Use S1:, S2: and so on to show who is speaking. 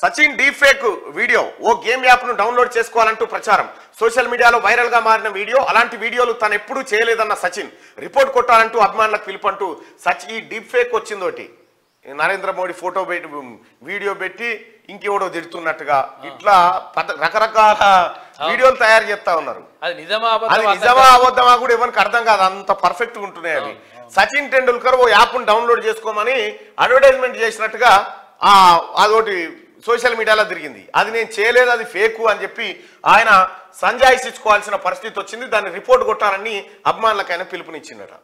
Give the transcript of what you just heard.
S1: Sachin deep fake video ఓ game app ను download చేసుకోవాలంటూ ప్రచారం. Social మీడియాలో వైరల్ గా మారిన వీడియో. అలాంటి వీడియోలు తను ఎప్పుడూ చేయలేదన్న సచిన్ రిపోర్ట్ కొట్టాలంటూ అభిమానులకు పిలుపంటూ ఈ డీప్ ఫేక్ వచ్చిందోటి నరేంద్ర మోడీ ఫోటో పెట్టి వీడియో పెట్టి ఇంకెవడో తిడుతున్నట్టుగా ఇట్లా రకరకాల వీడియోలు తయారు చేస్తా ఉన్నారు. అది నిజమా అబద్ధమా కూడా ఎవరికి అర్థం కాదు, అంత పర్ఫెక్ట్ గా ఉంటున్నాయి అవి. సచిన్ టెండూల్కర్ ఓ యాప్ ను డౌన్లోడ్ చేసుకోమని అడ్వర్టైజ్మెంట్ చేసినట్టుగా అదొకటి సోషల్ మీడియాలో తిరిగింది. అది నేను చేయలేదు, అది ఫేకు అని చెప్పి ఆయన సంజాయిషి ఇచ్చుకోవాల్సిన పరిస్థితి వచ్చింది. దాన్ని రిపోర్ట్ కొట్టాలని అభిమానులకు ఆయన పిలుపునిచ్చిందట.